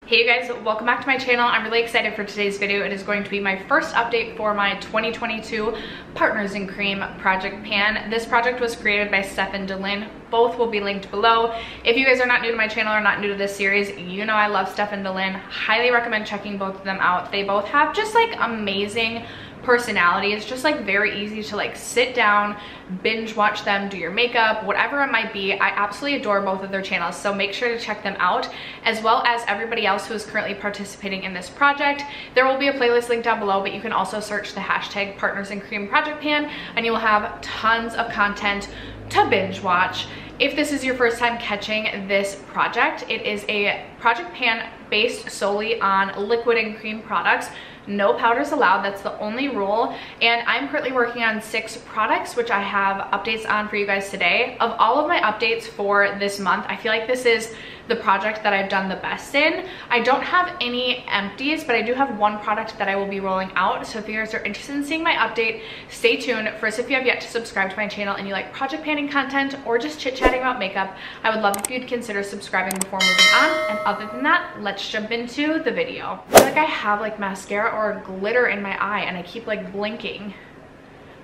Hey you guys, welcome back to my channel. I'm really excited for today's video. It is going to be my first update for my 2022 Partners in Cream project pan. This project was created by Steph and Delyn. Both will be linked below. If you guys are not new to my channel or not new to this series, you know I love Steph and Delyn. Highly recommend checking both of them out. They both have just like amazing personality. It's just like very easy to like sit down, binge watch them, do your makeup, whatever it might be. I absolutely adore both of their channels, so make sure to check them out, as well as everybody else who is currently participating in this project. There will be a playlist link down below, but you can also search the hashtag Partners in Cream project pan and you will have tons of content to binge watch. If this is your first time catching this project, it is a project pan based solely on liquid and cream products. No powders allowed, that's the only rule. And I'm currently working on 6 products, which I have updates on for you guys today. Of all of my updates for this month, I feel like this is the project that I've done the best in. I don't have any empties, but I do have one product that I will be rolling out. So if you guys are interested in seeing my update, stay tuned. First, if you have yet to subscribe to my channel and you like project panning content or just chit-chatting about makeup, I would love if you'd consider subscribing before moving on. And other than that, let's jump into the video. I feel like I have like mascara or glitter in my eye and I keep like blinking,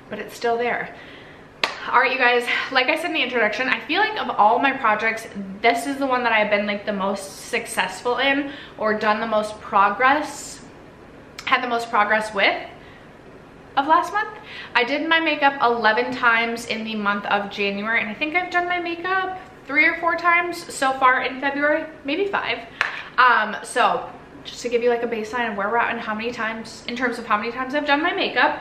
but it's still there. All right, you guys, like I said in the introduction, I feel like of all my projects, this is the one that I've been like the most successful in, or done the most progress, had the most progress with of last month. I did my makeup 11 times in the month of January, and I think I've done my makeup 3 or 4 times so far in February, maybe 5. So just to give you like a baseline of where we're at and how many times, in terms of how many times I've done my makeup,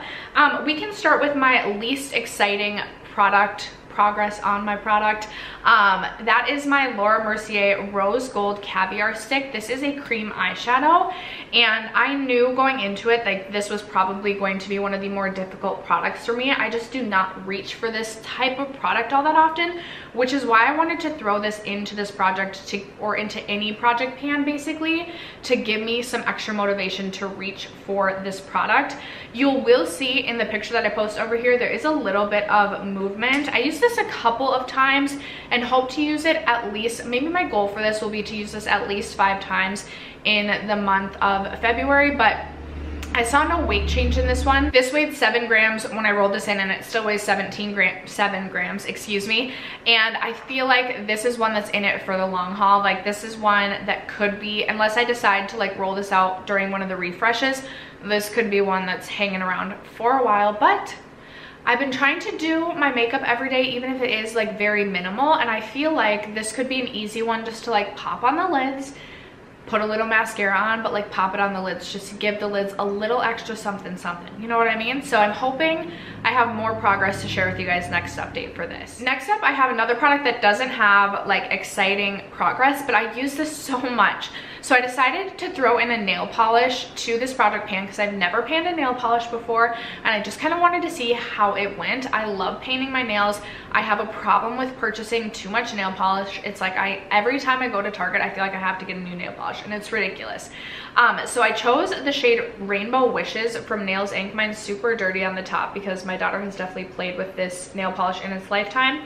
we can start with my least exciting progress on my product. That is my Laura Mercier Rose Gold Caviar Stick. This is a cream eyeshadow, and I knew going into it like this was probably going to be one of the more difficult products for me. I just do not reach for this type of product all that often, which is why I wanted to throw this into this project or into any project pan basically, to give me some extra motivation to reach for this product. You will see in the picture that I post over here, there is a little bit of movement. I used this a couple of times and hope to use it at least, maybe my goal for this will be to use this at least 5 times in the month of February, but I saw no weight change in this one. This weighed 7 grams when I rolled this in, and it still weighs 7 grams, excuse me. And I feel like this is one that's in it for the long haul. Like this is one that could be, unless I decide to like roll this out during one of the refreshes, this could be one that's hanging around for a while. But I've been trying to do my makeup every day, even if it is like very minimal, and I feel like this could be an easy one just to like pop on the lids, put a little mascara on, but like pop it on the lids just to give the lids a little extra something, you know what I mean? So I'm hoping I have more progress to share with you guys next update for this. Next up, I have another product that doesn't have like exciting progress, but I use this so much. So I decided to throw in a nail polish to this project pan because I've never panned a nail polish before, and I just kind of wanted to see how it went. I love painting my nails. I have a problem with purchasing too much nail polish. It's like every time I go to Target, I feel like I have to get a new nail polish, and it's ridiculous. So I chose the shade Rainbow Wishes from Nails Inc. Mine's super dirty on the top because my daughter has definitely played with this nail polish in its lifetime.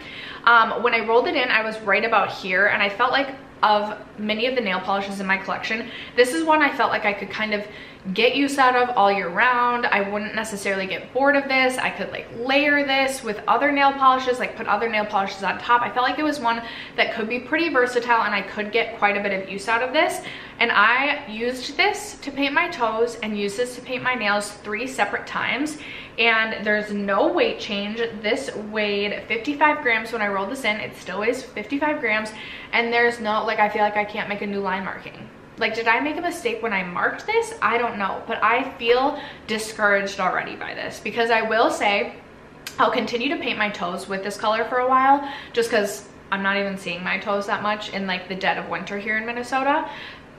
When I rolled it in, I was right about here, and I felt like of many of the nail polishes in my collection, this is one I felt like I could kind of get use out of all year round. I wouldn't necessarily get bored of this. I could like layer this with other nail polishes, like put other nail polishes on top. I felt like it was one that could be pretty versatile, and I could get quite a bit of use out of this. And I used this to paint my toes and used this to paint my nails 3 separate times, and there's no weight change. This weighed 55 grams when I rolled this in. It still weighs 55 grams, and there's no, like, I feel like I can't make a new line marking. Like, did I make a mistake when I marked this? I don't know, but I feel discouraged already by this, because I will say I'll continue to paint my toes with this color for a while, just because I'm not even seeing my toes that much in like the dead of winter here in Minnesota.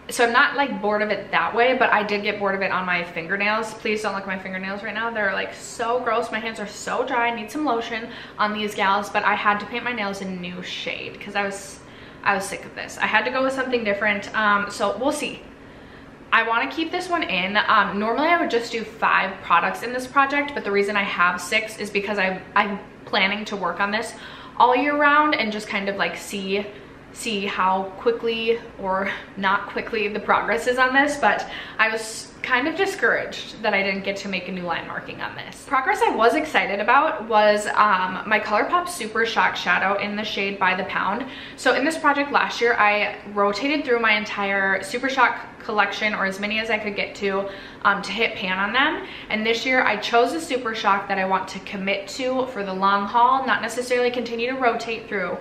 So I'm not like bored of it that way, but I did get bored of it on my fingernails. Please don't look at my fingernails right now. They're like so gross. My hands are so dry. I need some lotion on these gals, but I had to paint my nails a new shade because I was sick of this. I had to go with something different. So we'll see. I want to keep this one in. Normally I would just do 5 products in this project, but the reason I have 6 is because I'm planning to work on this all year round and just kind of like see see how quickly or not quickly the progress is on this, but I was kind of discouraged that I didn't get to make a new line marking on this. Progress I was excited about was my ColourPop Super Shock Shadow in the shade By the Pound. So in this project last year, I rotated through my entire Super Shock collection, or as many as I could get to hit pan on them. And this year I chose a Super Shock that I want to commit to for the long haul, not necessarily continue to rotate through,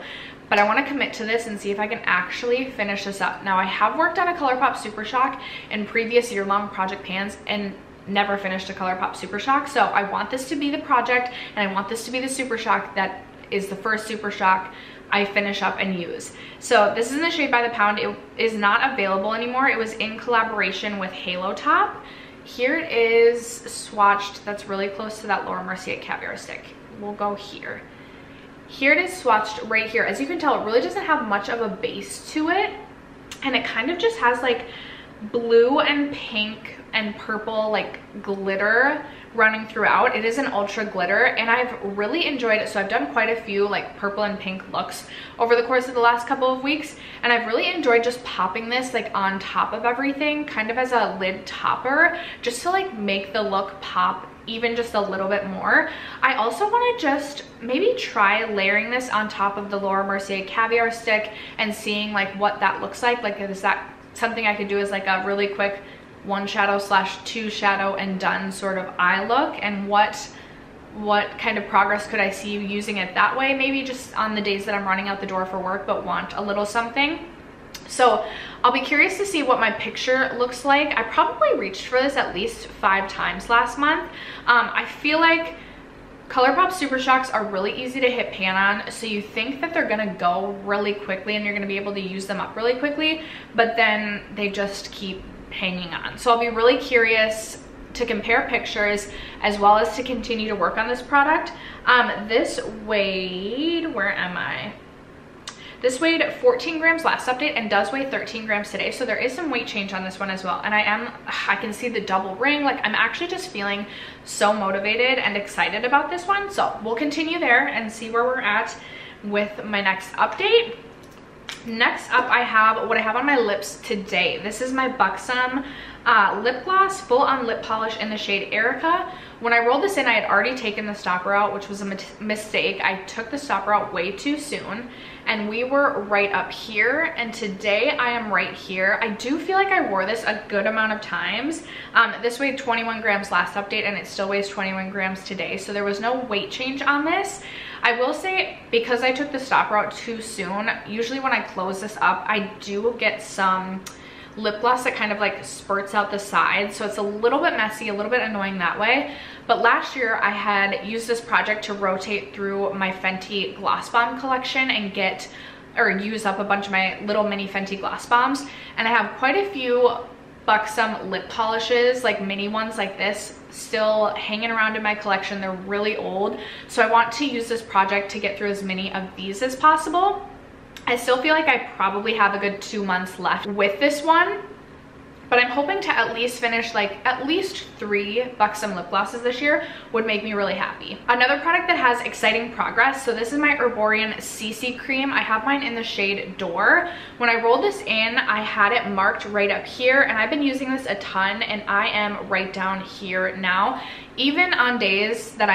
but I want to commit to this and see if I can actually finish this up. Now, I have worked on a ColourPop Super Shock in previous year-long project pans and never finished a ColourPop Super Shock. So I want this to be the project, and I want this to be the Super Shock that is the first Super Shock I finish up and use. So this is in the shade By the Pound. It is not available anymore. It was in collaboration with Halo Top. Here it is swatched. That's really close to that Laura Mercier Caviar Stick. We'll go here. Here it is swatched right here. As you can tell, it really doesn't have much of a base to it, and it kind of just has like blue and pink and purple like glitter running throughout. It is an ultra glitter, and I've really enjoyed it. So I've done quite a few like purple and pink looks over the course of the last couple of weeks, and I've really enjoyed just popping this like on top of everything, kind of as a lid topper, just to like make the look pop even just a little bit more. I also want to just maybe try layering this on top of the Laura Mercier Caviar Stick and seeing like what that looks like. Like, is that something I could do as like a really quick one shadow / two shadow and done sort of eye look, and what kind of progress could I see using it that way, maybe just on the days that I'm running out the door for work but want a little something. So I'll be curious to see what my picture looks like. I probably reached for this at least 5 times last month. I feel like ColourPop Super Shocks are really easy to hit pan on, so you think that they're gonna go really quickly and you're gonna be able to use them up really quickly, but then they just keep hanging on. So I'll be really curious to compare pictures as well as to continue to work on this product. This weighed, where am I? This weighed 14 grams last update and does weigh 13 grams today. So there is some weight change on this one as well. And I can see the double ring. Like, I'm actually just feeling so motivated and excited about this one. So we'll continue there and see where we're at with my next update. Next up, I have what I have on my lips today. This is my Buxom lip gloss, full on lip polish in the shade Erica. When I rolled this in, I had already taken the stopper out, which was a mistake. I took the stopper out way too soon, and we were right up here, and today I am right here. I do feel like I wore this a good amount of times. This weighed 21 grams last update, and it still weighs 21 grams today, so there was no weight change on this. I will say, because I took the stopper out too soon, usually when I close this up, I do get some lip gloss that kind of like spurts out the sides, so it's a little bit messy, a little bit annoying that way. But last year I had used this project to rotate through my Fenty Gloss Bomb collection and use up a bunch of my little mini Fenty Gloss Bombs, and I have quite a few Buxom lip polishes, like mini ones like this, still hanging around in my collection. They're really old, so I want to use this project to get through as many of these as possible. I still feel like I probably have a good 2 months left with this one, but I'm hoping to at least finish like at least 3 Buxom lip glosses this year would make me really happy. Another product that has exciting progress, so this is my Herborian CC cream. I have mine in the shade Door. When I rolled this in, I had it marked right up here, and I've been using this a ton, and I am right down here now. Even on days that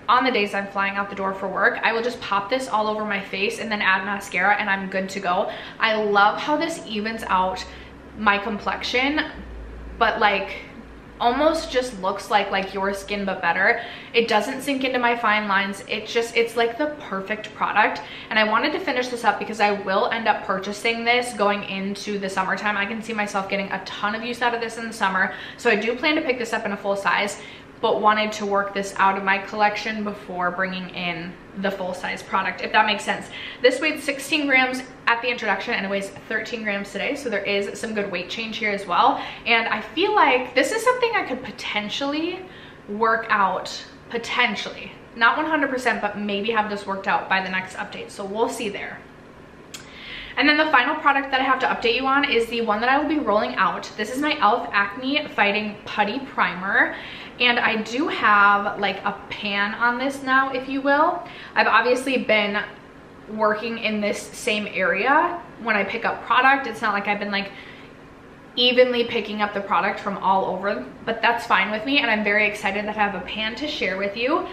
on the days I'm flying out the door for work, I will just pop this all over my face and then add mascara, and I'm good to go. I love how this evens out my complexion, but like almost just looks like your skin but better. It doesn't sink into my fine lines. It's like the perfect product, and I wanted to finish this up because I will end up purchasing this going into the summertime. I can see myself getting a ton of use out of this in the summer, so I do plan to pick this up in a full size, but wanted to work this out of my collection before bringing in the full-size product, if that makes sense. This weighed 16 grams at the introduction, and it weighs 13 grams today, so there is some good weight change here as well. And I feel like this is something I could potentially work out, potentially, not 100%, but maybe have this worked out by the next update, so we'll see there. And then the final product that I have to update you on is the one that I will be rolling out. This is my e.l.f. Acne Fighting Putty Primer. And I do have like a pan on this now, if you will. I've obviously been working in this same area when I pick up product. It's not like I've been like evenly picking up the product from all over, but that's fine with me, and I'm very excited that I have a pan to share with you.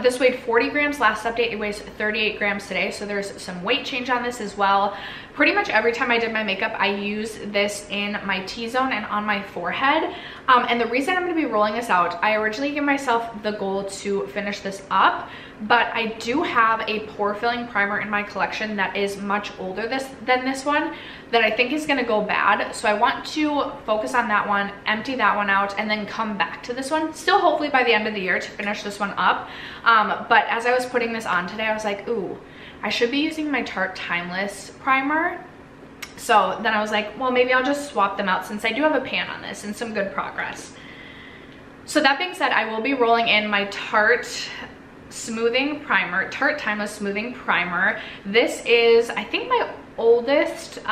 This weighed 40 grams last update. It weighs 38 grams today, so there's some weight change on this as well. Pretty much every time I did my makeup, I use this in my T-zone and on my forehead. And the reason I'm going to be rolling this out, I originally gave myself the goal to finish this up, but I do have a pore filling primer in my collection that is much older than this one that I think is going to go bad. So I want to focus on that one, empty that one out, and then come back to this one, still hopefully by the end of the year, to finish this one up. But as I was putting this on today, I was like, ooh, I should be using my Tarte Timeless primer. So then I was like, well, maybe I'll just swap them out since I do have a pan on this and some good progress. So that being said, I will be rolling in my Tarte smoothing primer, Tarte Timeless smoothing primer. This is, I think, my oldest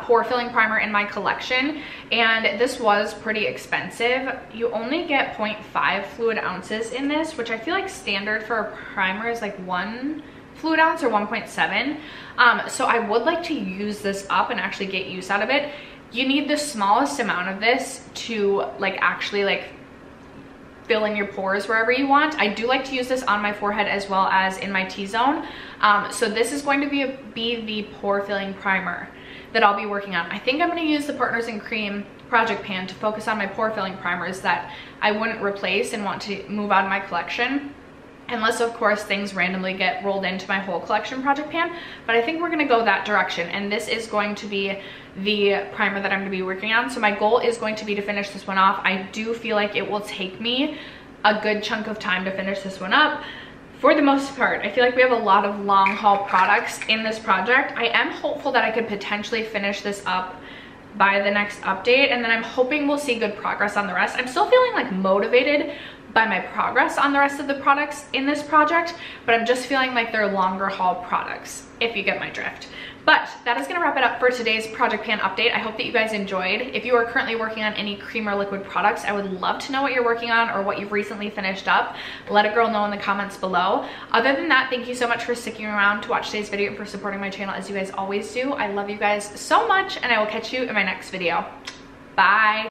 pore filling primer in my collection, and this was pretty expensive. You only get 0.5 fluid ounces in this, which I feel like standard for a primer is like 1 fluid ounce or 1.7. So I would like to use this up and actually get use out of it. You need the smallest amount of this to like actually like fill in your pores wherever you want. I do like to use this on my forehead as well as in my T-zone. So this is going to be the pore filling primer that I'll be working on. I think I'm going to use the Partners in Cream project pan to focus on my pore filling primers that I wouldn't replace and want to move out of my collection, unless of course things randomly get rolled into my whole collection project pan. But I think we're going to go that direction, and this is going to be the primer that I'm going to be working on. So my goal is going to be to finish this one off. I do feel like it will take me a good chunk of time to finish this one up. For the most part, I feel like we have a lot of long haul products in this project. I am hopeful that I could potentially finish this up by the next update, and then I'm hoping we'll see good progress on the rest. I'm still feeling like motivated by my progress on the rest of the products in this project, but I'm just feeling like they're longer haul products, if you get my drift. But that is going to wrap it up for today's project pan update. I hope that you guys enjoyed. If you are currently working on any cream or liquid products, I would love to know what you're working on or what you've recently finished up. Let a girl know in the comments below. Other than that, thank you so much for sticking around to watch today's video and for supporting my channel as you guys always do. I love you guys so much, and I will catch you in my next video. Bye.